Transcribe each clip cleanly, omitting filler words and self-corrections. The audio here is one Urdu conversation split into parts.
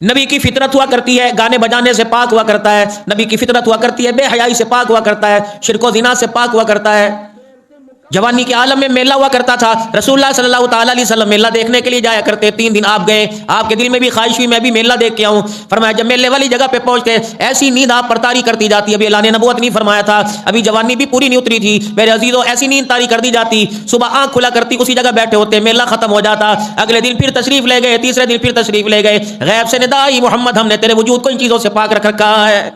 نبی کی فطرت ہوا کرتی ہے گانے بجانے سے پاک ہوا کرتا ہے، نبی کی فطرت ہوا کرتی ہے بے حیائی سے پاک ہوا کرتا ہے، شرک و زنا سے پاک ہوا کرتا ہے۔ جوانی کے عالم میں میلہ ہوا کرتا تھا، رسول اللہ صلی اللہ تعالیٰ علیہ وسلم میلہ دیکھنے کے لیے جایا کرتے، 3 دن آپ گئے، آپ کے دل میں بھی خواہش ہوئی میں بھی میلہ دیکھ کے آؤں، فرمایا جب میلے والی جگہ پہ پہنچتے ایسی نیند آپ پر طاری کرتی جاتی، ابھی اعلان نبوت نہیں فرمایا تھا، ابھی جوانی بھی پوری نہیں اتری تھی، میرے عزیزوں ایسی نیند طاری کر دی جاتی، صبح آنکھ کھلا کرتی اسی جگہ بیٹھے ہوتے، میلہ ختم ہو جاتا، اگلے دن پھر تشریف لے گئے، تیسرے دن پھر تشریف لے گئے، غیب سے ندا آئی محمد ہم نے تیرے وجود کو ان چیزوں سے پاک رکھ رکھا ہے۔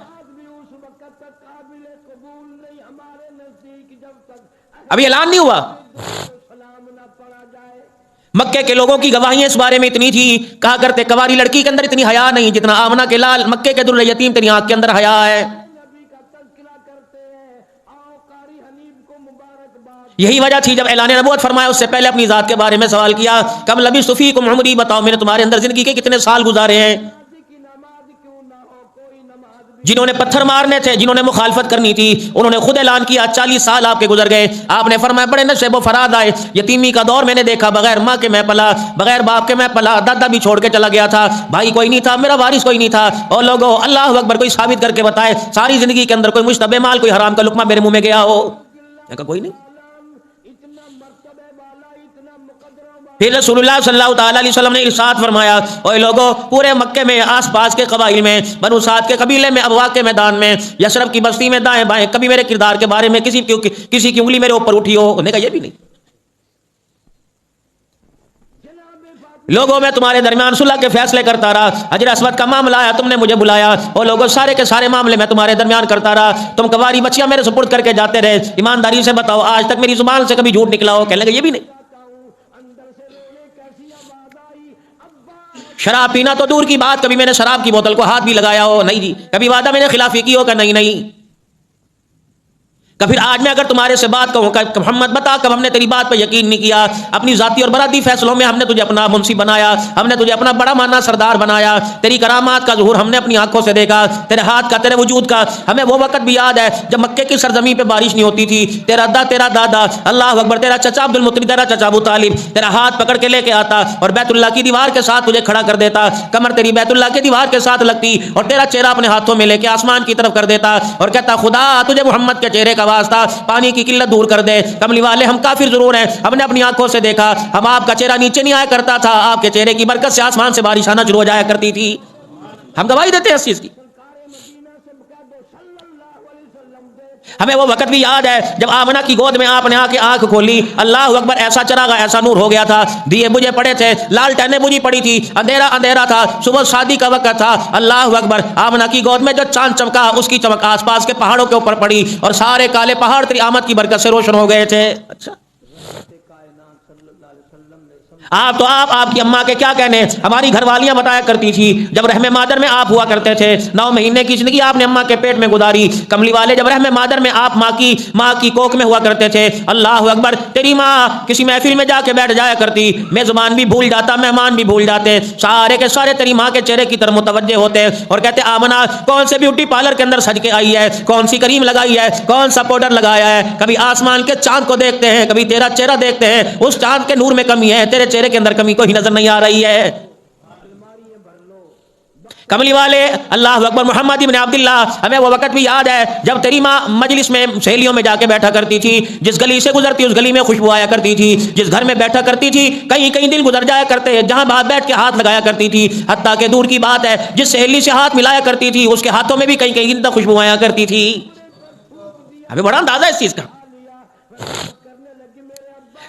ابھی اعلان نہیں ہوا۔ مکے کے لوگوں کی گواہیاں اس بارے میں اتنی تھی، کہا کرتے کنواری لڑکی کے اندر اتنی حیا نہیں جتنا آمنہ کے لال مکے کے در یتیم تیری آنکھ کے اندر حیا ہے۔ یہی وجہ تھی جب اعلان نبوت فرمایا اس سے پہلے اپنی ذات کے بارے میں سوال کیا، کم لبثت فیکم عمری، بتاؤ میں نے تمہارے اندر زندگی کے کتنے سال گزارے ہیں۔ جنہوں نے پتھر مارنے تھے، جنہوں نے مخالفت کرنی تھی، انہوں نے خود اعلان کیا 40 سال آپ کے گزر گئے، آپ نے فرمایا بڑے نشیب و فراد آئے، یتیمی کا دور میں نے دیکھا، بغیر ماں کے میں پلا، بغیر باپ کے میں پلا، دادا بھی چھوڑ کے چلا گیا تھا، بھائی کوئی نہیں تھا، میرا وارث کوئی نہیں تھا، اور لوگوں اللہ اکبر کوئی ثابت کر کے بتائے ساری زندگی کے اندر کوئی مشتبہ مال کوئی حرام کا لقمہ میرے منہ میں گیا ہو؟ کوئی نہیں۔ پھر رسول اللہ صلی اللہ تعالیٰ علیہ وسلم نے ارشاد فرمایا اوے لوگوں پورے مکے میں آس پاس کے قبائل میں بنو سعد کے قبیلے میں ابوا کے میدان میں یثرب کی بستی میں دائیں بائیں کبھی میرے کردار کے بارے میں کسی کی انگلی میرے اوپر اٹھی ہو؟ انہوں نے کہا یہ بھی نہیں۔ لوگوں میں تمہارے درمیان صلح کے فیصلے کرتا رہا، حجر اسود کا معاملہ آیا تم نے مجھے بلایا، اور لوگوں سارے کے سارے معاملے میں تمہارے درمیان کرتا رہا، تم کواری بچیاں میرے سپرد کر کے جاتے رہے، ایمانداری سے بتاؤ آج تک میری زبان سے کبھی جھوٹ نکلا ہو؟ کہنے لگے یہ بھی نہیں۔ شراب پینا تو دور کی بات، کبھی میں نے شراب کی بوتل کو ہاتھ بھی لگایا ہو؟ نہیں جی۔ کبھی وعدہ میں نے خلافی کی ہو؟ کہ نہیں۔ پھر آج میں اگر تمہارے سے بات کہوں کہ محمد بتا کب ہم نے تیری بات پہ یقین نہیں کیا، اپنی ذاتی اور برادری فیصلوں میں ہم نے تجھے اپنا منصف بنایا، ہم نے تجھے اپنا بڑا مانا سردار بنایا، تیری کرامات کا ظہور ہم نے اپنی آنکھوں سے دیکھا، تیرے ہاتھ کا تیرے وجود کا ہمیں وہ وقت بھی یاد ہے جب مکے کی سرزمین پہ بارش نہیں ہوتی تھی، تیرا دادا اللہ اکبر تیرا چچا عبد المطلب تیرا چچا ابو طالب تیرا ہاتھ پکڑ کے لے کے آتا اور بیت اللہ کی دیوار کے ساتھ تجھے کھڑا کر دیتا، کمر تیری بیت اللہ کی دیوار کے ساتھ لگتی اور تیرا چہرہ اپنے ہاتھوں میں لے کے آسمان کی طرف کر دیتا اور کہتا خدا تجھے محمد کے چہرے کا واسطہ پانی کی قلت دور کر دے۔ کملی والے ہم کافر ضرور ہیں، ہم نے اپنی آنکھوں سے دیکھا، ہم آپ کا چہرہ نیچے نہیں آیا کرتا تھا، آپ کے چہرے کی برکت سے آسمان سے بارش آنا شروع ہو جایا کرتی تھی، ہم گواہی دیتے ہیں اس چیز کی۔ ہمیں وہ وقت بھی یاد ہے جب آمنہ کی گود میں آپ نے آ کے آنکھ کھولی، اللہ اکبر ایسا چراغا ایسا نور ہو گیا تھا، دیے بجھے پڑے تھے، لال ٹینیں بجھی پڑی تھی، اندھیرا اندھیرا تھا، صبح شادی کا وقت تھا، اللہ اکبر آمنہ کی گود میں جو چاند چمکا اس کی چمک آس پاس کے پہاڑوں کے اوپر پڑی اور سارے کالے پہاڑ تیری آمد کی برکت سے روشن ہو گئے تھے۔ اچھا آپ کی اماں کے کیا کہنے، ہماری گھر والیاں بتایا کرتی تھی جب رحم مادر میں آپ ہوا کرتے تھے 9 مہینے کی زندگی آپ نے اماں کے پیٹ میں گزاری، کملی والے جب رحم مادر میں آپ ماں کی کوکھ میں ہوا کرتے تھے، اللہ اکبر تیری ماں کسی محفل میں جا کے بیٹھ جایا کرتی، میزبان بھی بھول جاتا، مہمان بھی بھول جاتے، سارے کے سارے تیری ماں کے چہرے کی طرف متوجہ ہوتے اور کہتے آمنہ کون سے بیوٹی پارلر کے اندر سج کے آئی ہے، کون سی کریم لگائی ہے، کون سا پاؤڈر لگایا ہے، کبھی آسمان کے چاند کو دیکھتے ہیں، کبھی تیرا چہرہ دیکھتے ہیں، اس چاند کے نور میں کمی ہے، تیرے چہرے کے اندر کمی کوئی نظر نہیں آ رہی ہے۔ کملی والے اللہ اکبر محمد ابن عبداللہ ہمیں وہ وقت بھی یاد ہے جب تیری ماں مجلس میں سہیلیوں میں جا کے بیٹھا کرتی تھی، جس گلی سے گزرتی اس گلی میں خوشبو آیا کرتی تھی، جس گھر میں بیٹھا کرتی تھی کئی دن گزر جایا کرتے جہاں باہر بیٹھ کے ہاتھ لگایا کرتی تھی، حتیٰ کہ دور کی بات ہے جس سہیلی سے ہاتھ ملایا کرتی تھی اس کے ہاتھوں میں بھی کئی دن تک خوشبو آیا کرتی تھی۔ ہمیں بڑا اندازہ ہے اس چیز کا۔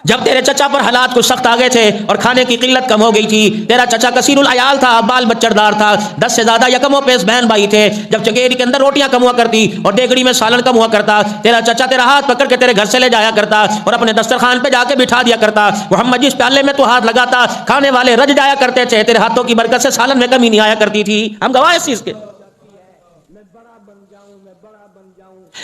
جب تیرے چچا پر حالات کچھ سخت آ گئے تھے اور کھانے کی قلت کم ہو گئی تھی، تیرا چچا کثیر العیال تھا، بال بچڑ دار تھا، 10 سے زیادہ یکم و پیش بہن بھائی تھے، جب چنگیری کے اندر روٹیاں کم ہوا کرتی اور ڈیگڑی میں سالن کم ہوا کرتا، تیرا چچا تیرا ہاتھ پکڑ کے تیرے گھر سے لے جایا کرتا اور اپنے دسترخوان پہ جا کے بٹھا دیا کرتا، محمد جس پیالے میں تو ہاتھ لگاتا کھانے والے رج جایا کرتے تھے، تیرے ہاتھوں کی برکت سے سالن میں کمی نہیں آیا کرتی تھی، ہم گواہ اس چیز کے۔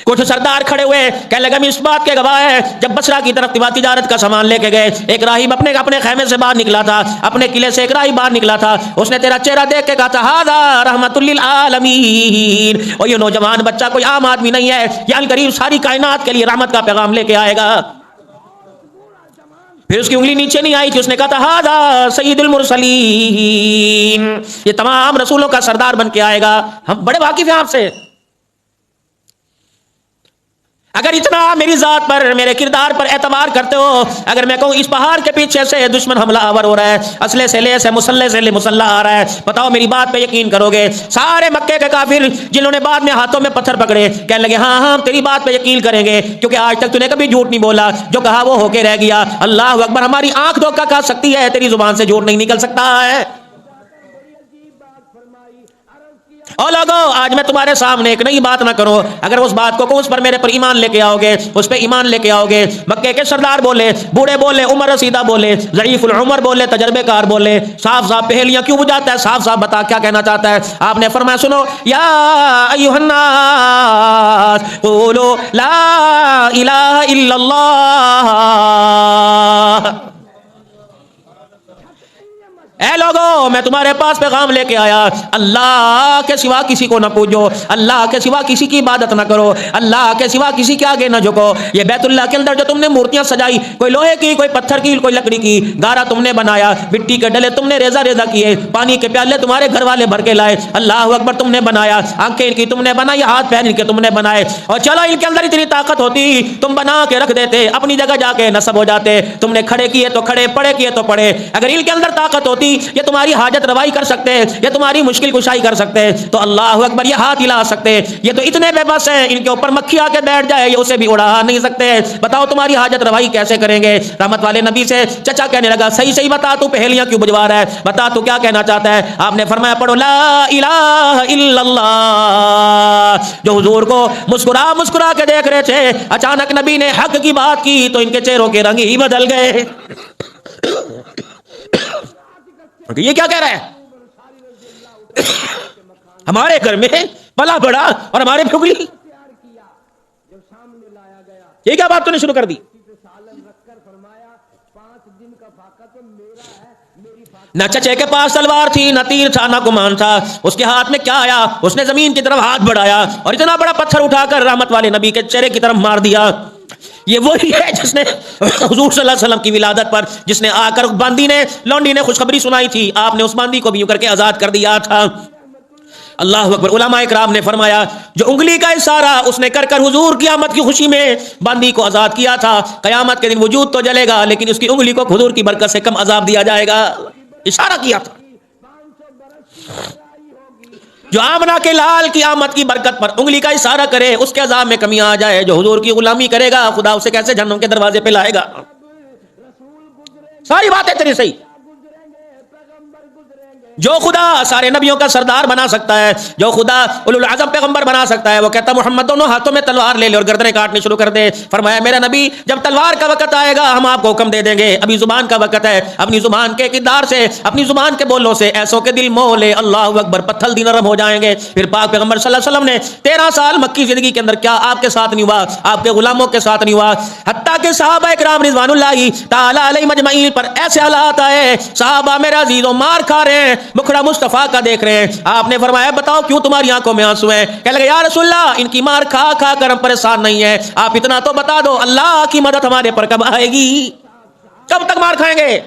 کچھ سردار کھڑے ہوئے کہنے لگے ہم اس بات کے گواہ ہیں جب بصرہ کی طرف تجارت کا سامان لے کے گئے، ایک راہب اپنے خیمے سے باہر نکلا تھا، اپنے قلعے سے ایک راہب باہر نکلا تھا، اس نے تیرا چہرہ دیکھ کے کہا تھا ھذا رحمت للعالمین، اور یہ نوجوان بچہ کوئی عام آدمی نہیں ہے، یہ ان قریب ساری کائنات کے لیے رحمت کا پیغام لے کے آئے گا۔ پھر اس کی انگلی نیچے نہیں آئی تھی، اس نے کہا تھا ہاذا سید المرسلین، یہ تمام رسولوں کا سردار بن کے آئے گا. ہم بڑے واقف ہیں آپ سے. اگر اتنا میری ذات پر، میرے کردار پر اعتبار کرتے ہو، اگر میں کہوں اس پہاڑ کے پیچھے سے دشمن حملہ آور ہو رہا ہے، اسلحے سے لیس ہے، مسلح سے مسلح آ رہا ہے، بتاؤ میری بات پہ یقین کرو گے؟ سارے مکے کے کافر جنہوں نے بعد میں ہاتھوں میں پتھر پکڑے کہنے لگے ہاں ہاں تیری بات پہ یقین کریں گے، کیونکہ آج تک تو نے کبھی جھوٹ نہیں بولا، جو کہا وہ ہو کے رہ گیا. اللہ اکبر. ہماری آنکھ دھوکہ کھا سکتی ہے، تیری زبان سے جھوٹ نہیں نکل سکتا ہے. اور لوگوں آج میں تمہارے سامنے ایک نئی بات نہ کروں، اگر اس بات کو اس پر میرے پر ایمان لے کے آؤ گے، اس پہ ایمان لے کے آؤ گے. مکے کے سردار بولے، بوڑھے بولے، عمر رسیدہ بولے، ضعیف العمر بولے، تجربے کار بولے، صاف صاف پہلیاں کیوں بجاتا ہے؟ صاف صاف بتا کیا کہنا چاہتا ہے. آپ نے فرمایا سنو، یا ایھا الناس قولوا لا الہ الا اللہ. اے لوگوں میں تمہارے پاس پیغام لے کے آیا، اللہ کے سوا کسی کو نہ پوجو، اللہ کے سوا کسی کی عبادت نہ کرو، اللہ کے سوا کسی کے آگے نہ جھکو. یہ بیت اللہ کے اندر جو تم نے مورتیاں سجائی، کوئی لوہے کی، کوئی پتھر کی، کوئی لکڑی کی، گارا تم نے بنایا، مٹی کے ڈلے تم نے ریزہ ریزہ کیے، پانی کے پیالے تمہارے گھر والے بھر کے لائے، اللہ اکبر تم نے بنایا، آنکھیں ان کی تم نے بنائی، ہاتھ پیر ان کے تم نے بنائے، اور چلو ان کے اندر اتنی طاقت ہوتی تم بنا کے رکھ دیتے، اپنی جگہ جا کے نصب ہو جاتے. تم نے کھڑے کیے تو کھڑے، پڑے کیے تو پڑے. اگر ان کے اندر طاقت ہوتی یہ تمہاری حاجت روائی کر سکتے ہیں، یہ تمہاری مشکل کشائی کر سکتے ہیں، تو اللہ اکبر یہ ہاتھ ہلا سکتے ہیں. یہ تو اتنے بے بس ہیں، ان کے اوپر مکھی آ کے بیٹھ جائے یہ اسے بھی اڑا نہیں سکتے. بتاؤ تمہاری حاجت روائی کیسے کریں گے؟ رحمت والے نبی سے چچا کہنے لگا صحیح صحیح بتا، تو پہلیاں کیوں بجوا رہا ہے؟ بتا تو کیا کہنا چاہتا ہے؟ آپ نے فرمایا پڑھو لا الہ الا اللہ. جو حضور کو مسکرا مسکرا کے دیکھ رہے تھے، اچانک نبی نے حق کی بات کی تو ان کے چہروں کے رنگ ہی بدل گئے. یہ کیا کہہ رہا ہے؟ ہمارے گھر میں پلا بڑا اور ہمارے پھگلی، یہ کیا بات تو نے شروع کر دی؟ نہ چچے کے پاس تلوار تھی، نہ تیر تھا، نہ کمان تھا، اس کے ہاتھ میں کیا آیا؟ اس نے زمین کی طرف ہاتھ بڑھایا اور اتنا بڑا پتھر اٹھا کر رحمت والے نبی کے چہرے کی طرف مار دیا. یہ وہی ہے جس نے حضور صلی اللہ علیہ وسلم کی ولادت پر جس نے آ کر باندی نے، لونڈی نے خوشخبری سنائی تھی، آپ نے اس باندی کو بھی یوں کر کے آزاد کر دیا تھا. اللہ اکبر. علماء کرام نے فرمایا جو انگلی کا اشارہ اس نے کر کر حضور کی آمد کی خوشی میں باندی کو آزاد کیا تھا، قیامت کے دن وجود تو جلے گا لیکن اس کی انگلی کو حضور کی برکت سے کم عذاب دیا جائے گا. اشارہ کیا تھا. جو آمنہ کے لال کی آمد کی برکت پر انگلی کا اشارہ کرے اس کے عذاب میں کمی آ جائے. جو حضور کی غلامی کرے گا خدا اسے کیسے جہنم کے دروازے پہ لائے گا؟ ساری باتیں تیری صحیح. جو خدا سارے نبیوں کا سردار بنا سکتا ہے، جو خدا اولو العزم پیغمبر بنا سکتا ہے، وہ کہتا محمد دونوں ہاتھوں میں تلوار لے لے اور گردنیں کاٹنے شروع کر دے. فرمایا میرا نبی جب تلوار کا وقت آئے گا ہم آپ کو حکم دے دیں گے، ابھی زبان کا وقت ہے، اپنی زبان کے کردار سے، اپنی زبان کے بولوں سے ایسوں کے دل موہ لے، اللہ اکبر، پتھر دی نرم ہو جائیں گے. پھر پاک پیغمبر صلی اللہ علیہ وسلم نے 13 سال مکی زندگی کے اندر کیا آپ کے ساتھ نہیں ہوا؟ آپ کے غلاموں کے ساتھ نہیں ہوا؟ حتیٰ کہ صحابہ کرام رضوان اللہ تعالی علیہم اجمعین پر ایسے حالات آئے، صحابہ میرے عزیزوں مار کھا رہے ہیں، مکھڑا مصطفیٰ کا دیکھ رہے ہیں. آپ نے فرمایا بتاؤ کیوں تمہاری آنکھوں میں آنسو ہیں؟ کہنے لگے یا رسول اللہ ان کی مار کھا کھا کر ہم پریشان نہیں ہیں، آپ اتنا تو بتا دو اللہ کی مدد ہمارے پر کب آئے گی؟ کب تک مار کھائیں گے؟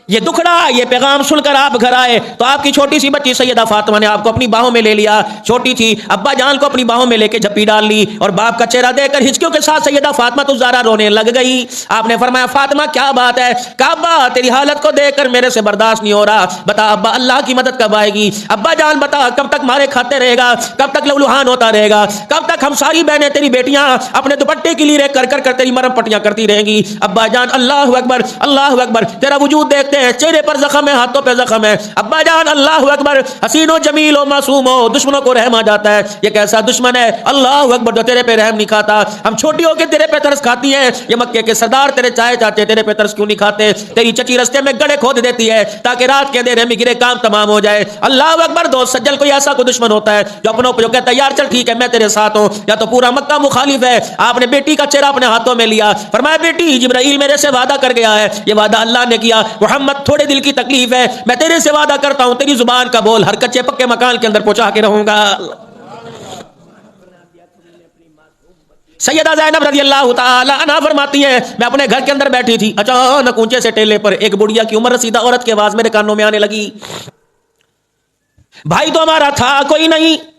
یہ دکھڑا یہ پیغام سن کر آپ گھر آئے تو آپ کی چھوٹی سی بچی سیدہ فاطمہ نے آپ کو اپنی باہوں میں لے لیا. چھوٹی تھی، ابا جان کو اپنی باہوں میں لے کے جھپی ڈال لی اور باپ کا چہرہ دیکھ کر ہچکیوں کے ساتھ سیدہ فاطمہ تو زہرا رونے لگ گئی. آپ نے فرمایا فاطمہ کیا بات ہے؟ کہا ابا تیری حالت کو دیکھ کر میرے سے برداشت نہیں ہو رہا، بتا ابا اللہ کی مدد کب آئے گی؟ ابا جان بتا کب تک مارے کھاتے رہے گا؟ کب تک لہولہان ہوتا رہے گا؟ کب تک ہم ساری بہنیں تیری بیٹیاں اپنے دوپٹے کی لیرے کر کر تیری مرم پٹیاں کرتی رہیں گی؟ ابا جان اللہ اکبر اللہ اکبر، تیرا وجود دیکھتے ہیں، چہرے پر زخم ہے، ہاتھوں پہ زخم ہے. ابا جان اللہ اکبر، حسین و جمیل و معصوم ہو، دشمنوں کو رحم آ جاتا ہے. یہ کیسا دشمن ہے اللہ اکبر جو تیرے پہ رحم نہیں کھاتا؟ ہم چھوٹی ہو کے تیرے پہ ترس کھاتی ہیں، یہ مکے کے سردار تیرے چائے چاچے تیرے پہ ترس کیوں نہیں کھاتے؟ تیری چچی رستے میں گڑھے کھود دیتی ہے تاکہ رات کے اندھیرے میں گرے کام تمام ہو جائے. اللہ اکبر. دوست سجل کوئی ایسا کوئی دشمن ہوتا ہے جو اپنوں کو جو کہتا ہے یار چل ٹھیک ہے میں تیرے ساتھ ہوں، یا تو پورا مکہ مخالف ہے. آپ نے بیٹی کا چہرہ اپنے ہاتھوں میں لیا، فرمایا بیٹی جبرائیل میرے سے وعدہ کر گیا ہے، یہ وعدہ اللہ نے کیا. محمد تھوڑے دل کی تکلیف ہے، میں تیرے سے وعدہ کرتا ہوں تیری زبان کا بول ہر کچے پکے مکان کے اندر پہنچا کے رہوں گا. سیدہ زینب رضی اللہ تعالی عنہا فرماتی ہے میں اپنے گھر کے اندر بیٹھی تھی، اچانک اونچے سے ٹیلے پر ایک بڑھیا کی عمر رسیدہ عورت کی آواز میرے کانوں میں آنے لگی، بھائی تو ہمارا تھا کوئی نہیں،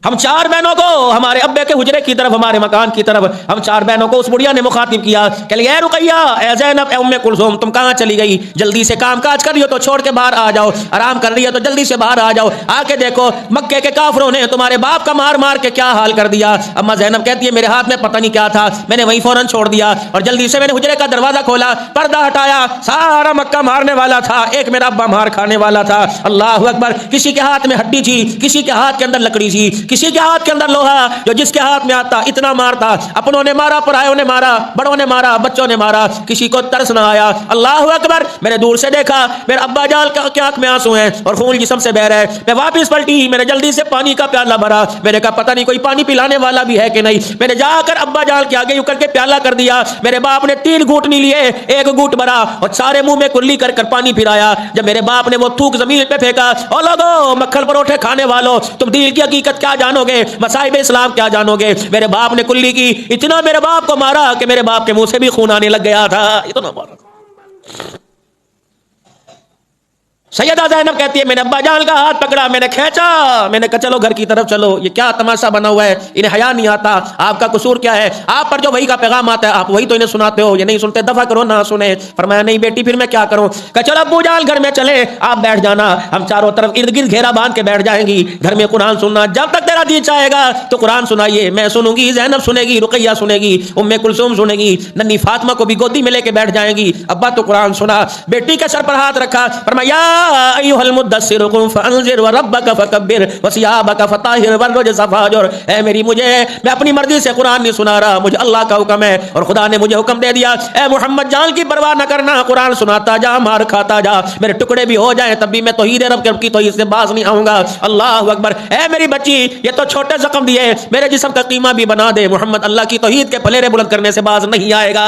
ہم چار بہنوں کو ہمارے ابے کے حجرے کی طرف، ہمارے مکان کی طرف، ہم چار بہنوں کو اس بڑھیا نے مخاطب کیا کہ اے رقیہ، اے زینب، اے ام کلثوم، تم کہاں چلی گئی؟ جلدی سے کام کاج کر رہی ہو تو چھوڑ کے باہر آ جاؤ، آرام کر رہی ہے تو جلدی سے باہر آ جاؤ، آ کے دیکھو مکے کے کافروں نے تمہارے باپ کا مار مار کے کیا حال کر دیا۔ اما زینب کہتی ہے میرے ہاتھ میں پتہ نہیں کیا تھا، میں نے وہیں فوراً چھوڑ دیا اور جلدی سے میں نے حجرے کا دروازہ کھولا، پردہ ہٹایا، سارا مکہ مارنے والا تھا، ایک میرا ابا مار کھانے والا تھا۔ اللہ اکبر، کسی کے ہاتھ میں ہڈی تھی، کسی کے ہاتھ کے اندر لکڑی تھی، کسی کے ہاتھ کے اندر لوہا، جو جس کے ہاتھ میں آتا اتنا مارتا، اپنوں نے مارا، پرایوں نے مارا، بڑوں نے مارا، بچوں نے مارا، کسی کو ترس نہ آیا۔ اللہ اکبر، میں نے دور سے دیکھا میرے ابا جان کی آنکھ میں آنسو ہیں اور خون جسم سے بہ رہا ہے۔ میں واپس پلٹی، میں نے جلدی سے پانی کا پیالہ بھرا، میں نے کہا پتہ نہیں کوئی پانی پلانے والا بھی ہے کہ نہیں، میں نے جا کر ابا جان کے آگے یوں کر کے پیالہ کر دیا، میرے باپ نے 3 گھونٹ نہیں لیے، ایک گھونٹ بھرا اور سارے منہ میں کلی کر کر پانی پھرایا۔ جب میرے باپ نے وہ تھوک زمین پہ پھینکا، او لوگو مکھن پروٹھے کھانے والوں، تم دین کی حقیقت کیا جانو گے، مصائب اسلام کیا جانو گے؟ میرے باپ نے کلی کی، اتنا میرے باپ کو مارا کہ میرے باپ کے منہ سے بھی خون آنے لگ گیا تھا، اتنا مارا۔ سیدہ زینب کہتی ہے میں نے ابا جان کا ہاتھ پکڑا، میں نے کھینچا، میں نے کہا چلو گھر کی طرف چلو، یہ کیا تماشا بنا ہوا ہے، انہیں حیا نہیں آتا، آپ کا قصور کیا ہے؟ آپ پر جو وہی کا پیغام آتا ہے آپ وہی تو انہیں سناتے ہو، یہ نہیں سنتے، دفع کرو نہ سنیں۔ فرمایا نہیں بیٹی پھر میں کیا کروں؟ کہ چلو ابو جان گھر میں چلے، آپ بیٹھ جانا، ہم چاروں طرف ارد گرد گھیرا باندھ کے بیٹھ جائیں گی، گھر میں قرآن سننا، جب تک تیرا جی چاہے گا تو قرآن سنائیے، میں سنوں گی، زینب سنے گی، رقیہ سنے گی، ام کلثوم سنے گی، ننھی فاطمہ کو بھی گودی میں لے کے بیٹھ جائیں گی، ابا تو قرآن سنا۔ بیٹی کے سر پر ہاتھ رکھا، فرمایا ایھا المدثر قم فانذر وربک فکبر وثیابک فطہر والرجز فاہجر۔ اے میری، میں اپنی مرضی سے قرآن نہیں سنا رہا، مجھے اللہ کا حکم ہے اور خدا نے مجھے حکم دے دیا، اے محمد جان کی پرواہ نہ کرنا، قرآن سناتا جا، مار کھاتا جا، میرے ٹکڑے بھی ہو جائیں تب بھی میں توحید رب کی توحید سے باز نہیں آؤں گا۔ اللہ اکبر، اے میری بچی، یہ تو چھوٹے زخم دیے، میرے جسم کا قیمہ بھی بنا دے، محمد اللہ کی توحید کے پھلیرے بلند کرنے سے باز نہیں آئے گا۔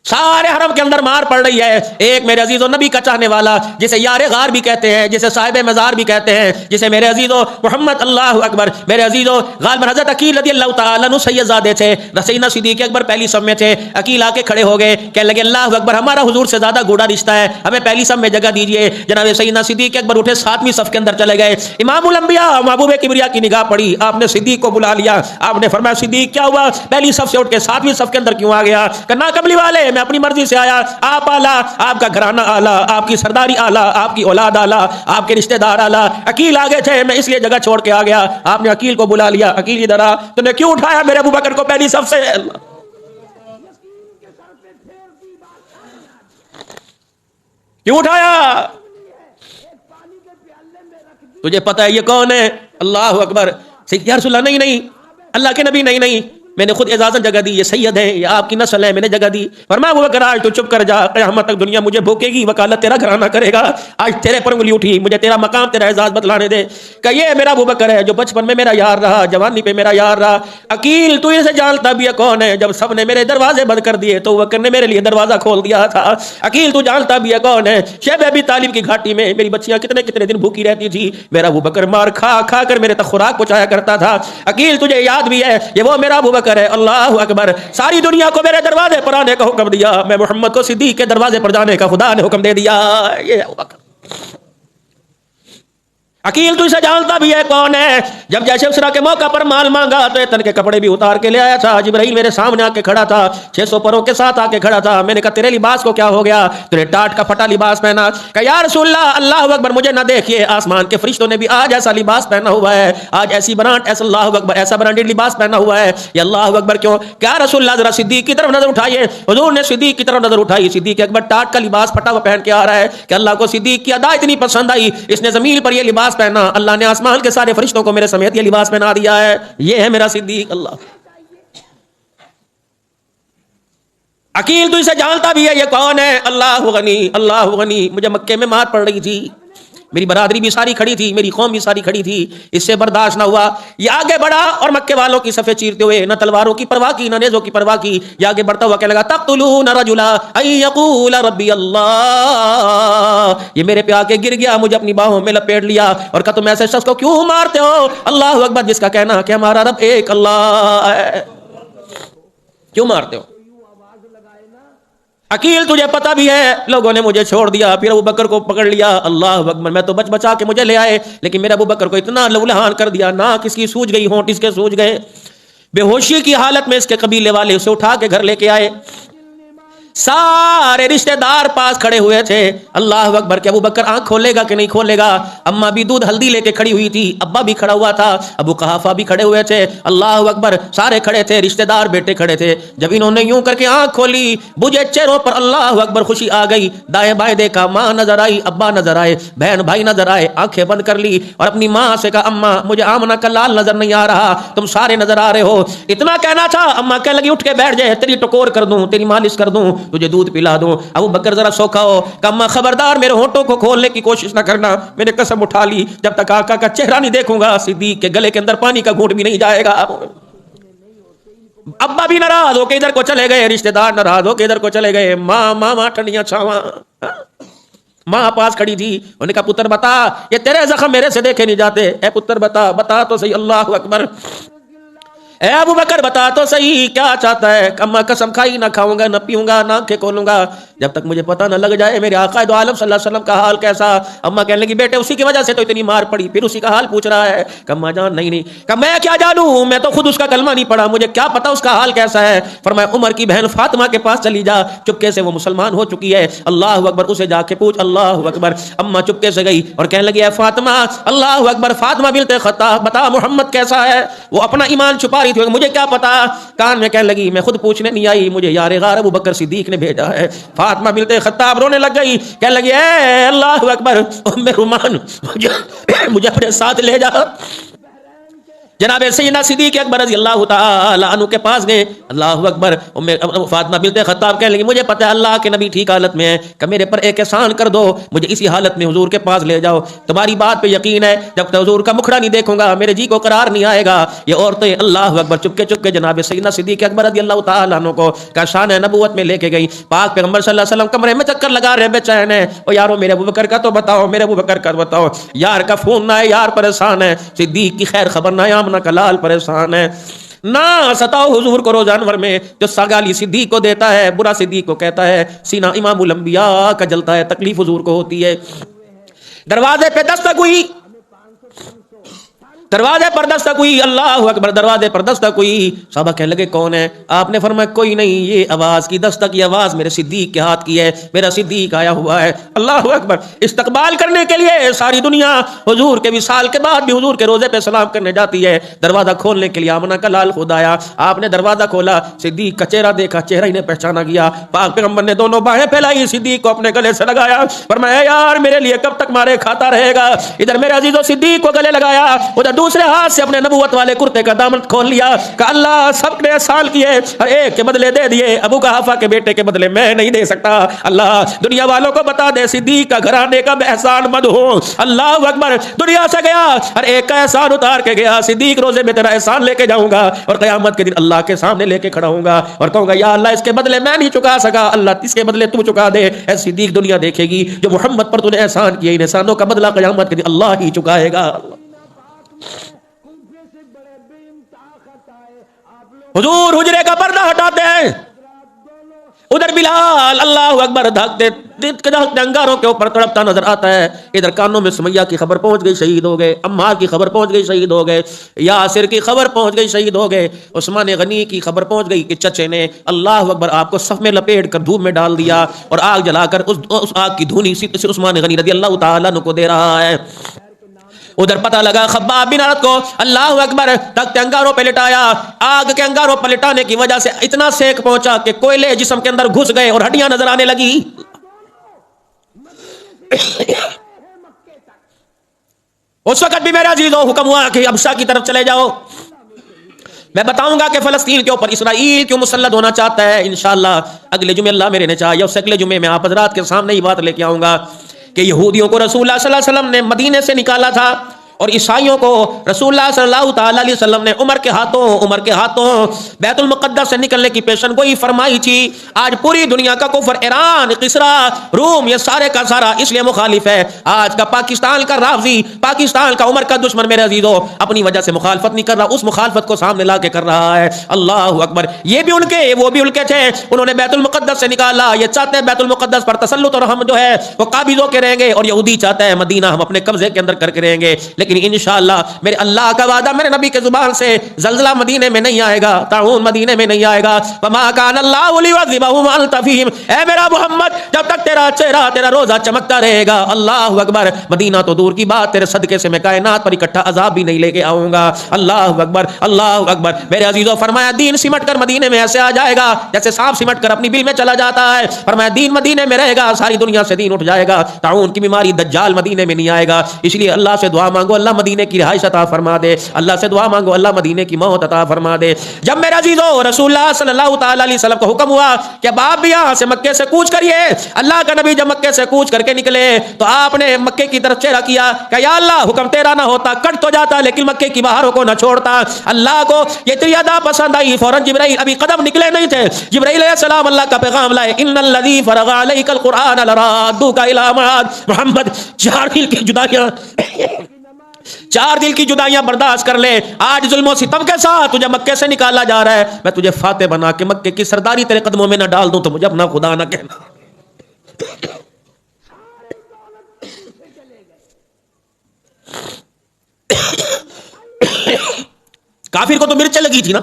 سارے حرم کے اندر مار پڑ رہی ہے، ایک میرے عزیز و نبی کا چاہنے والا جسے یار غار بھی کہتے ہیں، جسے صاحب مزار بھی کہتے ہیں، جسے میرے عزیز و محمد، اللہ اکبر، میرے عزیز و غالباً حضرت عقیل رضی اللہ تعالیٰ عنہ سید زادے تھے، سیدنا صدیق اکبر پہلی صف میں تھے۔ عقیل آ کے کھڑے ہو گئے، کہنے لگے اللہ اکبر، ہمارا حضور سے زیادہ گوڑا رشتہ ہے، ہمیں پہلی صف میں جگہ دیجیے۔ جناب سیدنا صدیق اکبر اٹھے، 7ویں صف کے اندر چلے گئے۔ امام الانبیاء محبوب کبریا کی نگاہ پڑی، آپ نے صدیق کو بلا لیا، آپ نے فرمایا صدیق کیا ہوا، پہلی صف سے اٹھ کے 7ویں صف کے اندر کیوں آ گیا؟ کہنا قبلی والے، میں اپنی مرضی سے آیا، آپ اعلیٰ، آپ کا گھرانہ اعلیٰ، آپ کی سرداری اعلیٰ، آپ کی اولاد اعلیٰ، آپ کے رشتہ دار اعلیٰ۔ عقیل آگے تھے، میں اس لیے جگہ چھوڑ کے آ گیا۔ آپ نے عقیل کو بلا لیا، عقیل ادھر آ، تو نے کیوں اٹھایا میرے ابو بکر کو پہلی صف سے؟ کیوں اٹھایا؟ تجھے پتہ ہے یہ کون ہے؟ اللہ اکبر۔ یا رسول اللہ، نہیں اللہ کے نبی، نہیں، میں نے خود اجازت جگہ دی، یہ سید ہے، یہ آپ کی نسل ہے، میں نے جگہ دی۔ فرمایا ابو بکر آج تو چپ کر جا، قیامت تک دنیا مجھے بھوکے گی، وکالت تیرا گھرانہ کرے گا، آج تیرے پر انگلی اٹھی، مجھے تیرا مقام، تیرا اعزاز بتلانے دے کہ یہ میرا ابو بکر ہے جو بچپن میں میرا یار رہا، جوانی پہ میرا یار رہا۔ عقیل تو اسے جانتا بھی ہے کون ہے؟ جب سب نے میرے دروازے بند کر دیے تو ابو بکر نے میرے لیے دروازہ کھول دیا تھا۔ عقیل تو جانتا بھی ہے کون ہے؟ شیخ ابی طالب کی گھاٹی میں میری بچیاں کتنے دن بھوکی رہتی تھی، میرا ابو بکر مار کھا کھا کر میرے تک خوراک پہنچایا کرتا تھا۔ عقیل تجھے یاد بھی ہے، یہ وہ میرا ابو بکر ہے۔ اللہ اکبر، ساری دنیا کو میرے دروازے پر آنے کا حکم دیا، میں محمد کو صدیق کے دروازے پر جانے کا خدا نے حکم دے دیا۔ یہ ابو بکر عقیل تو اسے جانتا بھی ہے کون ہے؟ جب جیش اسرا کے موقع پر مال مانگا تو تن کے کپڑے بھی اتار کے لے آیا تھا، جبرائیل میرے سامنے آ کے کھڑا تھا، 600 پروں کے ساتھ آ کے کھڑا تھا۔ میں نے کہا تیرے لباس کو کیا ہو گیا؟ تو نے ٹاٹ کا پھٹا لباس پہنا۔ کہ یا رسول اللہ، اللہ اکبر، مجھے نہ دیکھیے، آسمان کے فرشتوں نے بھی آج ایسا لباس پہنا ہوا ہے، آج ایسی برانڈ، ایسا اللہ اکبر، ایسا برانڈیڈ لباس پہنا ہوا ہے، یہ اللہ اکبر کیوں؟ کیا رسول اللہ ذرا صدیق کی طرف نظر اٹھائیے۔ حضور نے صدیق کی طرف نظر اٹھائی، صدیق اکبر ٹاٹ کا لباس پھٹا ہوا پہن کے آ رہا ہے کہ اللہ کو صدیق کی ادا اتنی پسند آئی، اس نے زمین پر یہ لباس پہنا، اللہ نے آسمان کے سارے فرشتوں کو میرے سمیت یہ لباس پہنا دیا ہے، یہ ہے میرا صدیق۔ اللہ عقیل تو اسے جانتا بھی ہے یہ کون ہے؟ اللہ غنی، اللہ غنی۔ مجھے مکے میں مار پڑ رہی تھی، میری برادری بھی ساری کھڑی تھی, میری قوم بھی ساری کھڑی تھی. اس سے برداشت نہ ہوا, یہ آگے بڑھا اور مکے والوں کی صفیں چیرتے ہوئے نہ تلواروں کی پرواہ کی نہ نیزوں کی پرواہ کی, یہ آگے بڑھتا ہوا کہنے لگا تقتلون رجلا ان یقول ربی اللہ. یہ میرے پہ آ کے گر گیا, مجھے اپنی باہوں میں لپیٹ لیا اور کہا تم ایسے شخص کو کیوں مارتے ہو, اللہ اکبر, جس کا کہنا کہ ہمارا رب ایک اللہ ہے, کیوں مارتے ہو؟ عقیل تجھے پتہ بھی ہے لوگوں نے مجھے چھوڑ دیا, پھر ابو بکر کو پکڑ لیا, اللہ اکبر, میں تو بچ بچا کے مجھے لے آئے, لیکن میرے ابو بکر کو اتنا لولہان کر دیا, نہ کس کی سوج گئی, ہونٹ اس کے سوج گئے. بے ہوشی کی حالت میں اس کے قبیلے والے اسے اٹھا کے گھر لے کے آئے. سارے رشتہ دار پاس کھڑے ہوئے تھے, اللہ اکبر, کہ ابو بکر آنکھ کھولے گا کہ نہیں کھولے گا. اماں بھی دودھ ہلدی لے کے کھڑی ہوئی تھی, ابا بھی کھڑا ہوا تھا, ابو قحافہ بھی کھڑے ہوئے تھے, اللہ اکبر, سارے کھڑے تھے, رشتہ دار بیٹے کھڑے تھے. جب انہوں نے یوں کر کے آنکھ کھولی, بجھے چہروں پر اللہ اکبر خوشی آ گئی. دائیں بائیں دیکھا, ماں نظر آئی, ابا نظر آئے, بہن بھائی نظر آئے, آنکھیں بند کر لی اور اپنی ماں سے کہا اماں مجھے آمنہ کا لال نظر نہیں آ رہا, تم سارے نظر آ رہے ہو. اتنا کہنا تھا, اماں کہنے لگی اٹھ کے بیٹھ جائے, تیری ٹکور کر دوں, تیری مالش کر دوں, تجھے دودھ پلا دوں. ابو بکر ذرا سوکھا ہو, کہا خبردار میرے ہونٹوں کو کھولنے کی کوشش نہ کرنا. میں نے قسم اٹھا لی جب تک آقا کا چہرہ نہیں دیکھوں گا صدیق کے گلے کے اندر پانی کا گھونٹ بھی نہیں جائے گا. ابا بھی ناراض ہو کے ادھر کو چلے گئے, رشتہ دار ناراض ہو کے ادھر کو چلے گئے. ماں ٹھنڈیاں چھاواں, ماں پاس کھڑی تھی. انہوں نے کہا پتر بتا, یہ تیرے زخم میرے سے دیکھے نہیں جاتے, اے پتر بتا, بتا تو صحیح, اللہ اکبر, اے ابو بکر بتا تو صحیح کیا چاہتا ہے. اما قسم کھائی, نہ کھاؤں گا, نہ پیوں گا, نہ آنکھیں کھولوں گا جب تک مجھے پتہ نہ لگ جائے میرے آقا دو عالم صلی اللہ علیہ وسلم کا حال کیسا. اما کہنے لگی بیٹے اسی کی وجہ سے تو اتنی مار پڑی, پھر اسی کا حال پوچھ رہا ہے. اما جان نہیں, کہ میں کیا جانوں, میں تو خود اس کا کلمہ نہیں پڑھا, مجھے کیا پتا اس کا حال کیسا ہے. فرمایا عمر کی بہن فاطمہ کے پاس چلی جا, چپکے سے وہ مسلمان ہو چکی ہے, اللہ اکبر, اسے جا کے پوچھ, اللہ اکبر. اما چپکے سے گئی اور کہنے لگی اے فاطمہ, اللہ اکبر, فاطمہ بنت خطاب, بتا محمد کیسا ہے. وہ اپنا ایمان چھپا رہی تھی, مجھے کیا پتا. کان میں کہنے لگی میں خود پوچھنے نہیں آئی, مجھے یار غار ابو بکر صدیق نے بھیجا ہے. فاطمہ بنت خطاب رونے لگ گئی, کہنے لگی اے اللہ اکبر, ام رومان مجھے اپنے ساتھ لے جا. جناب سیدنا صدیق اکبر رضی اللہ تعالی عنہ کے پاس گئے, اللہ اکبر. فاطمہ بنت خطاب کہنے لگی مجھے پتہ ہے اللہ کے نبی ٹھیک حالت میں ہے, کہ میرے پر ایک احسان کر دو, مجھے اسی حالت میں حضور کے پاس لے جاؤ. تمہاری بات پہ یقین ہے, جب تک حضور کا مکھڑا نہیں دیکھوں گا میرے جی کو قرار نہیں آئے گا. یہ عورتیں اللہ اکبر چپکے چپکے جناب سیدنا صدیق اکبر رضی اللہ تعالی عنہ کو کا شان نبوت میں لے کے گئی. پاک پیغمبر صلی اللہ علیہ وسلم کمرے میں چکر لگا رہے, بے چین ہے, او یارو میرے ابو بکر کا تو بتاؤ, میرے ابو بکر کا بتاؤ. یار کا فون نہ ہے, یار پریشان ہے, صدیق کی خیر خبر نہ ہے, آمنہ کا لال پریشان ہے. نہ ستاؤ حضور کو روزانور میں, جو سگالی صدیق کو دیتا ہے برا صدیق کو کہتا ہے. سینہ امام الانبیاء کا جلتا ہے, تکلیف حضور کو ہوتی ہے. دروازے پہ دستک ہوئی, دروازے پر دستک ہوئی, اللہ اکبر, دروازے پر دستک ہوئی. صحابہ کہنے لگے کون ہے؟ آپ نے فرمایا کوئی نہیں, یہ آواز کی دستک, یہ آواز میرے صدیق کے ہاتھ کی ہے, میرا صدیق آیا ہوا ہے. اللہ اکبر. استقبال کرنے کے لیے ساری دنیا حضور کے وصال کے بعد بھی حضور کے روزے پہ سلام کرنے جاتی ہے. دروازہ کھولنے کے لیے آمنہ کا لال خود آیا. آپ نے دروازہ کھولا, صدیق کا چہرہ دیکھا, چہرہ ہی نے پہچانا گیا. پاک پیغمبر نے دونوں باہیں پھیلائی, صدیق کو اپنے گلے سے لگایا. فرمایا یار میرے لیے کب تک مارے کھاتا رہے گا. ادھر میرے عزیزو صدیق کو گلے لگایا, ادھر دوسرے ہاتھ سے اپنے نبوت والے کرتے کا دامن کھول لیا کہ اللہ سب نے احسان کیے, ہر ایک کے بدلے دے دیے, ابو قحافہ کے بیٹے کے بدلے میں نہیں دے سکتا. اللہ دنیا والوں کو بتا دے صدیق کا گھرانے کا میں احسان مند ہوں. اللہ اکبر. دنیا سے گیا, ہر ایک کا احسان اتار کے گیا. صدیق روزے میں تیرا احسان لے کے جاؤں گا اور قیامت کے دن اللہ کے سامنے لے کے کھڑا ہوں گا اور کہوں گا یا اللہ اس کے بدلے میں نہیں چکا سکا, اللہ اس کے بدلے تو چکا دے. اے صدیق دنیا دیکھے گی جو محمد پر تو نے احسان کیے, ان احسانوں کا بدلہ قیامت کے دن اللہ ہی چکائے گا. حضور حجرے کا پردہ ہٹاتے ہیں, ادھر بلال اللہ اکبر دھکتے انگاروں کے اوپر تڑپتا نظر آتا ہے. ادھر کانوں میں سمیہ کی خبر پہنچ گئی, شہید ہو گئے. عمار کی خبر پہنچ گئی, شہید ہو گئے. یاسر کی خبر پہنچ گئی, شہید ہو گئے. عثمان غنی کی خبر پہنچ گئی کہ چچے نے اللہ اکبر آپ کو صف میں لپیٹ کر دھوپ میں ڈال دیا اور آگ جلا کر اس آگ کی دھونی سے عثمان غنی رضی اللہ تعالیٰ عنہ کو دے رہا ہے. ادھر پتہ لگا خباب بن عرت کو اللہ اکبر تخت انگاروں پہ لٹایا. آگ کے انگاروں پر لٹانے کی وجہ سے اتنا سیک پہنچا کہ کوئلے جسم کے اندر گھس گئے اور ہڈیاں نظر آنے لگی. اس وقت بھی میرے عزیزوں حکم ہوا کہ ابشا کی طرف چلے جاؤ. میں بتاؤں گا کہ فلسطین کے اوپر اسرائیل کیوں مسلط ہونا چاہتا ہے. انشاءاللہ اگلے جمعے اللہ میرے نے چاہا یا اس سے اگلے جمعے میں آپ حضرات کے سامنے یہ بات لے کے آؤں گا. کہ یہودیوں کو رسول اللہ صلی اللہ علیہ وسلم نے مدینے سے نکالا تھا اور عیسائیوں کو رسول اللہ صلی اللہ تعالی علیہ وسلم نے عمر کے ہاتھوں بیت المقدس سے نکلنے کی پیشن گوئی فرمائی تھی. آج پوری دنیا کا کفر، ایران، قصرہ، روم، یہ سارے کا سارا اس لیے مخالف ہے. آج کا پاکستان کا رافضی، پاکستان کا عمر کا دشمن میرے عزیزو اپنی وجہ سے مخالفت نہیں کر رہا، اس مخالفت کو سامنے لا کے کر رہا ہے. اللہ اکبر. یہ بھی ان کے وہ بھی ان کے تھے، انہوں نے بیت المقدس سے نکالا. یہ چاہتے ہیں بیت المقدس پر تسلط اور ہم جو ہے وہ قابض ہو کے رہیں گے، اور یہودی چاہتا ہے مدینہ ہم اپنے قبضے کے اندر کر کے رہیں گے. لیکن انشاءاللہ میرے اللہ کا وعدہ، میرے نبی کے زبان سے، زلزلہ مدینے میں نہیں آئے گا، طاعون مدینے میں نہیں آئے گا. وما کان اللہ لیعذبہم وانت فیہم. اے میرا محمد، جب تک تیرا چہرہ، تیرا روزہ چمکتا رہے گا، اللہ اکبر، مدینہ تو دور کی بات، تیرے صدقے سے میں کائنات پر اکٹھا عذاب بھی نہیں لے کے آؤں گا. اللہ اکبر، اللہ اکبر. میرے عزیزو فرمایا دین سمٹ کر مدینے میں ایسے آ جائے گا جیسے سانپ سمٹ کر اپنی بل میں چلا جاتا ہے. فرمایا دین مدینے میں رہے گا، ساری دنیا سے دین اٹھ جائے گا. طاعون کی بیماری، دجال مدینے میں نہیں آئے گا. اس لیے اللہ سے دعا مانگو اللہ مدینے کی رہائش عطا فرما دے. اللہ سے دعا مانگو اللہ مدینے کی موت عطا فرما دے. جب میرے عزیزو رسول اللہ صلی اللہ تعالی علیہ وسلم کو حکم ہوا کہ اب آپ بھی یہاں سے مکے سے کوچ کریے، اللہ کا نبی جب مکے سے کوچ کر کے نکلے تو آپ نے مکے کی طرف چہرہ کیا کہ یا اللہ، حکم تیرا نہ ہوتا کٹ تو جاتا، لیکن مکے کی باہروں کو نہ چھوڑتا. اللہ کو یہ تیری ادا پسند آئی. فوراً جبرائیل، ابھی قدم نکلے نہیں تھے، جبرائیل علیہ السلام اللہ کا پیغام لائے. ان الذی فرغ علیک القرآن لرادوک الی معاد. محمد، 4 دل کی جدائیاں برداشت کر لے. آج ظلم و ستم کے ساتھ تجھے مکے سے نکالا جا رہا ہے، میں تجھے فاتح بنا کے مکے کی سرداری تیرے قدموں میں نہ ڈال دوں تو مجھے اپنا خدا نہ کہنا. کافر کو تو مرچیں لگی تھی نا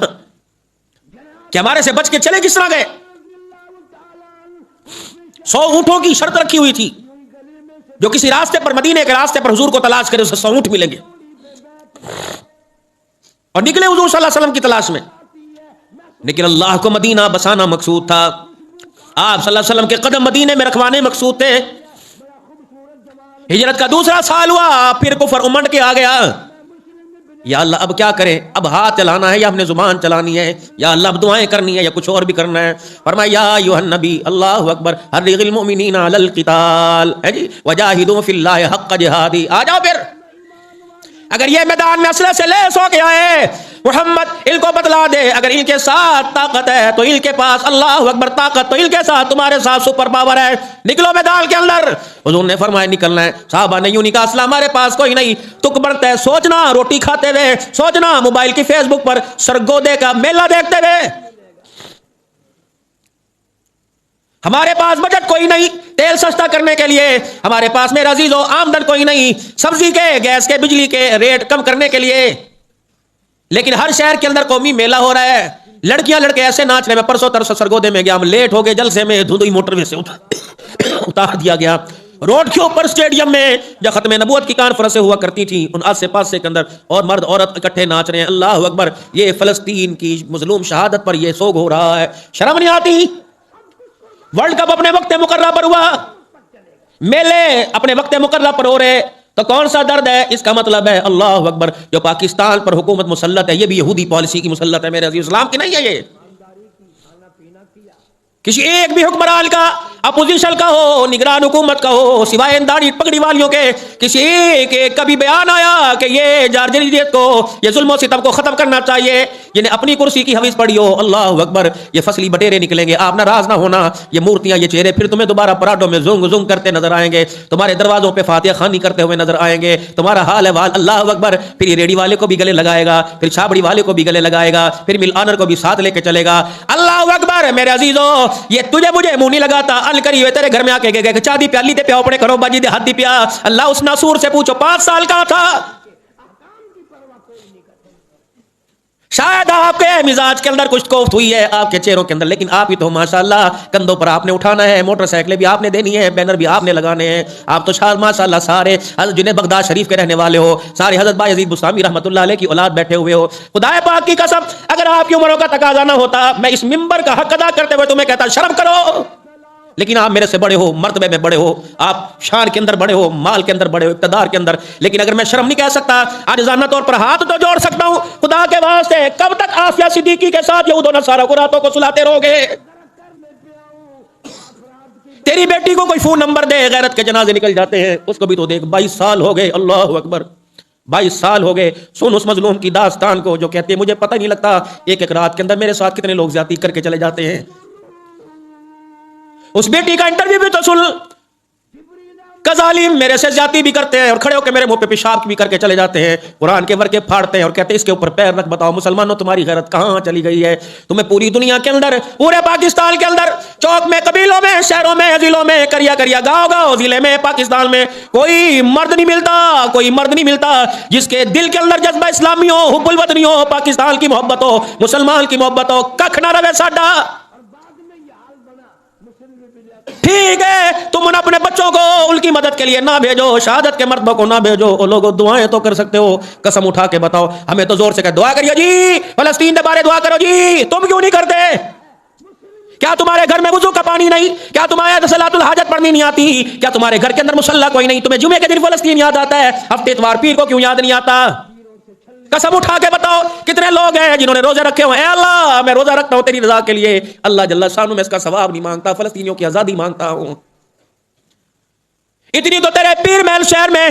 کہ ہمارے سے بچ کے چلے کس طرح گئے. 100 اونٹوں کی شرط رکھی ہوئی تھی، جو کسی راستے پر، مدینے کے راستے پر حضور کو تلاش کرے اسے 100 اونٹ ملیں گے. اور نکلے حضور صلی اللہ علیہ وسلم کی تلاش میں. لیکن اللہ کو مدینہ بسانا مقصود تھا، آپ صلی اللہ علیہ وسلم کے قدم مدینے میں رکھوانے مقصود تھے. ہجرت کا دوسرا سال ہوا، پھر کفر امنڈ کے آ گیا. یا اللہ اب کیا کریں، اب ہاتھ چلانا ہے یا ہم نے زبان چلانی ہے، یا اللہ اب دعائیں کرنی ہے یا کچھ اور بھی کرنا ہے. فرمایا یا ایھا النبی، اللہ اکبر، حرض المؤمنین علی القتال، ہے جی، وجاہدوا فی اللہ حق جہادی. آ جاؤ پھر، اگر یہ میدان میں اسلحے سے لیس ہو گیا ہے محمد، ان کو بتلا دے اگر ان کے ساتھ طاقت ہے تو ان کے پاس، اللہ اکبر، طاقت تو ان کے ساتھ تمہارے ساتھ سپر پاور ہے، نکلو میدان کے اندر. حضور نے فرمایا نکلنا ہے. صحابہ نے یوں نکلا، اسلام ہمارے پاس کوئی نہیں. تک بڑھتا ہے سوچنا روٹی کھاتے ہوئے، سوچنا موبائل کی فیس بک پر سرگودے کا میلہ دیکھتے ہوئے. ہمارے پاس بجٹ کوئی نہیں تیل سستا کرنے کے لیے، ہمارے پاس میرے عزیزو آمدن کوئی نہیں سبزی کے، گیس کے، بجلی کے ریٹ کم کرنے کے لیے. لیکن ہر شہر کے اندر قومی میلہ ہو رہا ہے، لڑکیاں لڑکے ایسے ناچ رہے. میں پرسوں ترسوں سرگودے میں گیا، ہم لیٹ ہو گئے، جلسے میں دھندوئی موٹر وے سے اتار دیا گیا. روڈ کے اوپر اسٹیڈیم میں جو ختم نبوت کی کانفرنسیں ہوا کرتی تھی، ان آس پاس کے اندر اور مرد عورت اکٹھے ناچ رہے ہیں. اللہ اکبر. یہ فلسطین کی مظلوم شہادت پر یہ سوگ ہو رہا ہے. شرم نہیں آتی؟ ورلڈ کپ اپنے وقت مقررہ پر ہوا، میلے اپنے وقت مقررہ پر ہو رہے، تو کون سا درد ہے؟ اس کا مطلب ہے اللہ اکبر جو پاکستان پر حکومت مسلط ہے، یہ بھی یہودی پالیسی کی مسلط ہے میرے عزیز. اسلام کی نہیں ہے. یہ کسی ایک بھی حکمران کا، اپوزیشن کا ہو، نگران حکومت کا ہو، سوائے ان داڑھی پگڑی والیوں کے، کسی ایک کبھی بیان آیا کہ یہ جارجریت کو، یہ ظلم و ستم کو ختم کرنا چاہیے، جنہیں اپنی کرسی کی حویث پڑی ہو. اللہ اکبر. یہ فصلی بٹیرے نکلیں گے، آپ ناراض نہ ہونا. یہ مورتیاں، یہ چہرے پھر تمہیں دوبارہ پراڈوں میں زنگ زنگ کرتے نظر آئیں گے، تمہارے دروازوں پہ فاتحہ خوانی کرتے ہوئے نظر آئیں گے. تمہارا حال ہے اللہ اکبر. پھر یہ ریڈی والے کو بھی گلے لگائے گا، پھر چھابڑی والے کو بھی گلے لگائے گا، پھر مل آنر کو بھی ساتھ لے کے چلے گا. اللہ اکبر. میرے عزیزو یہ تجھے مجھے منہ نہیں لگاتا، الکری ہوئے تیرے گھر میں آ کے گئے چادی پیالی تے پیاؤ پڑے کرو باجی دے ہاتھ دی پیا. اللہ اس ناسور سے پوچھو 5 سال کا تھا، شاید آپ کے مزاج کے اندر کچھ کوفت ہوئی ہے آپ کے چہروں کے اندر، لیکن آپ ہی تو ماشاءاللہ کندھوں پر آپ نے اٹھانا ہے، موٹر سائیکلیں بھی آپ نے دینی ہے، بینر بھی آپ نے لگانے ہیں. آپ تو ماشاءاللہ سارے جنہیں بغداد شریف کے رہنے والے ہو، سارے حضرت بایزید بستامی رحمۃ اللہ علیہ کی اولاد بیٹھے ہوئے ہو. خدا پاک کی قسم اگر آپ کی عمروں کا تقاضا نہ ہوتا، میں اس منبر کا حق ادا کرتے ہوئے تمہیں کہتا شرم کرو. لیکن آپ میرے سے بڑے ہو، مرتبے میں بڑے ہو، آپ شان کے اندر بڑے ہو، مال کے اندر بڑے ہو، اقتدار کے اندر. لیکن اگر میں شرم نہیں کہہ سکتا، عاجزانہ طور پر ہاتھ تو جوڑ سکتا ہوں. خدا کے واسطے کب تک آسیہ صدیقی کے ساتھ یہود و نصارہ کو راتوں کو سلاتے رہو گے؟ تیری بیٹی کو کوئی فون نمبر دے، غیرت کے جنازے نکل جاتے ہیں، اس کو بھی تو دیکھ، 22 سال ہو گئے، اللہ اکبر، 22 سال ہو گئے. سن اس مظلوم کی داستان کو جو کہتے ہیں مجھے پتہ نہیں لگتا ایک ایک رات کے اندر میرے ساتھ کتنے لوگ زیادتی کر کے چلے جاتے ہیں. اس بیٹی کا انٹرویو بھی تو سن، کظالم میرے سے زیادتی بھی کرتے ہیں اور کھڑے ہو کے میرے منہ پہ پیشاب بھی کر کے چلے جاتے ہیں، قرآن کے ورقے پھاڑتے ہیں اور کہتے ہیں اس کے اوپر پیر رکھ، بتاؤ مسلمانوں تمہاری غیرت کہاں چلی گئی ہے؟ تمہیں پوری دنیا کے اندر، پورے پاکستان کے اندر، چوک میں، قبیلوں میں، شہروں میں، ضلعوں میں، کریا گاؤں ضلع میں، پاکستان میں کوئی مرد نہیں ملتا جس کے دل کے اندر جذبہ اسلامی ہو، حب الوطنی ہو، پاکستان کی محبت ہو، مسلمان کی محبت ہو. ککھ نہ رہے ساڈا. ٹھیک ہے تم ان اپنے بچوں کو ان کی مدد کے لیے نہ بھیجو، شہادت کے مرتبہ کو نہ بھیجو، وہ لوگوں دعائیں تو کر سکتے ہو، قسم اٹھا کے بتاؤ، ہمیں تو زور سے کہ دعا کریے جی، فلسطین کے بارے دعا کرو جی، تم کیوں نہیں کرتے؟ کیا تمہارے گھر میں وضو کا پانی نہیں؟ کیا تمہیں صلاۃ الحاجت پڑھنی نہیں آتی؟ کیا تمہارے گھر کے اندر مصلی کوئی نہیں؟ تمہیں جمعے کے دن فلسطین یاد آتا ہے، ہفتے اتوار پیر کو کیوں یاد نہیں آتا؟ قسم اٹھا کے بتاؤ کتنے لوگ ہیں جنہوں نے روزے رکھے ہوئے ہیں؟ اے اللہ میں روزہ رکھتا ہوں تیری رضا کے لیے، اللہ جل شانہ میں اس کا ثواب نہیں مانگتا، فلسطینیوں کی آزادی مانگتا ہوں. اتنی تو تیرے پیر محل شہر میں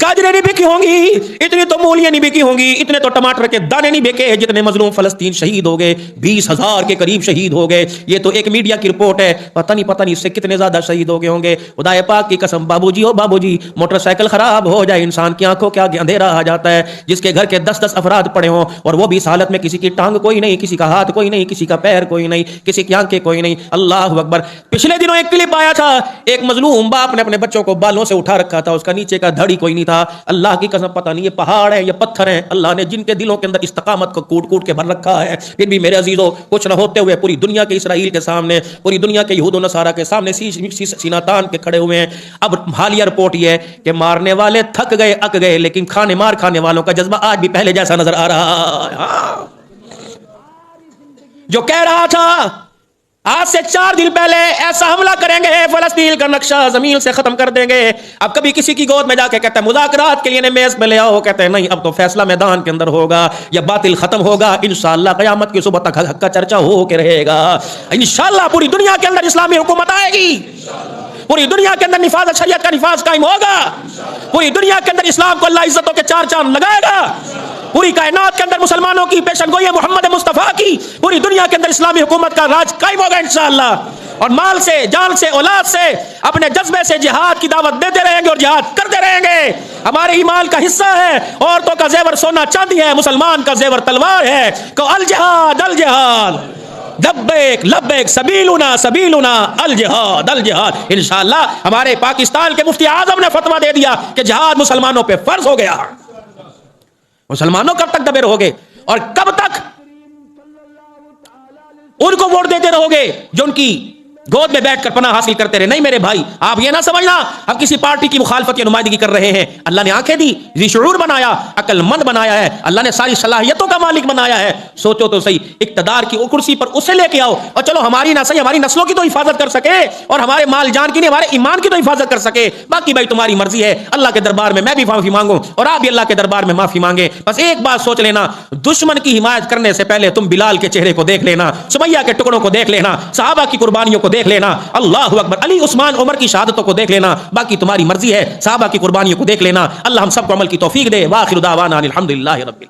گاجریں نہیں بکی ہوں گی، اتنی تو مولیاں نہیں بکی ہوں گی، اتنے تو ٹماٹر کے دانے نہیں بکے جتنے مظلوم فلسطین شہید ہو گئے، 20,000 کے قریب شہید ہو گئے. یہ تو ایک میڈیا کی رپورٹ ہے، پتہ نہیں اس سے کتنے زیادہ شہید ہو گئے ہوں گے. خدا پاک کی قسم، بابو جی موٹر سائیکل خراب ہو جائے، انسان کی آنکھوں کے آگے اندھیرا آ جاتا ہے. جس کے گھر کے 10 افراد پڑے ہوں اور وہ بھی اس حالت میں، کسی کی ٹانگ کوئی نہیں، کسی کا ہاتھ کوئی نہیں، کسی کا پیر کوئی نہیں، کسی کی آنکھیں کوئی نہیں. اللہ اکبر. پچھلے دنوں ایک کلپ آیا تھا، ایک مظلوم باپ نے اپنے بچوں کو بالوں سے اٹھا رکھا تھا، اس کا نیچے کا دھڑی کوئی نہیں تھا. اللہ کی قسم پتہ نہیں یہ پہاڑ ہے یہ پتھر ہیں، اللہ نے جن کے دلوں کے اندر استقامت کو کوٹ کے بھر رکھا ہے. پھر بھی میرے عزیزو کچھ نہ ہوتے ہوئے پوری دنیا کے اسرائیل کے سامنے، پوری دنیا کے یہود و نصارہ کے سامنے سینہ تان کے کھڑے ہوئے ہیں. اب حالیہ رپورٹ یہ ہے کہ مارنے والے تھک گئے، اک گئے، لیکن کھانے والوں کا جذبہ آج بھی پہلے جیسا نظر آ رہا ہے. جو کہہ رہا تھا آج سے 4 دن پہلے ایسا حملہ کریں گے، فلسطین کا نقشہ زمین سے ختم کر دیں گے، اب کبھی کسی کی گود میں جا کے کہتا ہے مذاکرات کے لیے میز پہ لے آؤ، کہتے ہیں نہیں اب تو فیصلہ میدان کے اندر ہوگا، یا باطل ختم ہوگا، انشاءاللہ قیامت کی صبح تک حق کا چرچا ہو کے رہے گا. انشاءاللہ پوری دنیا کے اندر اسلامی حکومت آئے گی، پوری دنیا کے اندر نفاذ شریعت کا نفاذ قائم ہوگا، پوری دنیا کے اندر اسلام کو اللہ عزتوں کے 4 چاند لگائے گا، پوری کائنات کے اندر مسلمانوں کی پیشن گوئی محمد مصطفیٰ کی، پوری دنیا کے اندر اسلامی حکومت کا راج قائم ہوگا انشاءاللہ. اور مال سے، جان سے، اولاد سے، اپنے جذبے سے جہاد کی دعوت دیتے رہیں گے اور جہاد کرتے رہیں گے. ہمارے ایمان کا حصہ ہے، عورتوں کا زیور سونا چاندی ہے، مسلمان کا زیور تلوار ہے. کہ الجہاد الجہاد لبیک لبیک سبیلنا سبیلنا الجہاد الجہاد. انشاءاللہ ہمارے پاکستان کے مفتی اعظم نے فتویٰ دے دیا کہ جہاد مسلمانوں پہ فرض ہو گیا. مسلمانوں کب تک دبے رہو گے اور کب تک ان کو ووٹ دیتے رہو گے جو ان کی گود میں بیٹھ کر پناہ حاصل کرتے رہے؟ نہیں میرے بھائی، آپ یہ نہ سمجھنا ہم کسی پارٹی کی مخالفت یا نمائندگی کر رہے ہیں. اللہ نے آنکھیں دی، ذی شعور بنایا، عقل مند بنایا ہے، اللہ نے ساری صلاحیتوں کا مالک بنایا ہے. سوچو تو صحیح، اقتدار کی کرسی پر اسے لے کے آؤ اور چلو ہماری نہ صحیح ہماری نسلوں کی تو حفاظت کر سکے اور ہمارے مال جان کی نہیں ہمارے ایمان کی تو حفاظت کر سکے. باقی بھائی تمہاری مرضی ہے. اللہ کے دربار میں بھی معافی مانگوں اور آپ بھی اللہ کے دربار میں معافی مانگیں. بس ایک بات سوچ لینا، دشمن کی حمایت کرنے سے پہلے تم بلال کے چہرے کو دیکھ لینا، سمیہ کے ٹکڑوں کو دیکھ لینا، صحابہ کی قربانیوں کو دیکھ لینا، اللہ اکبر، علی عثمان عمر کی شہادتوں کو دیکھ لینا. باقی تمہاری مرضی ہے، صحابہ کی قربانیوں کو دیکھ لینا. اللہ ہم سب کو عمل کی توفیق دے. وآخر دعوانا الحمدللہ رب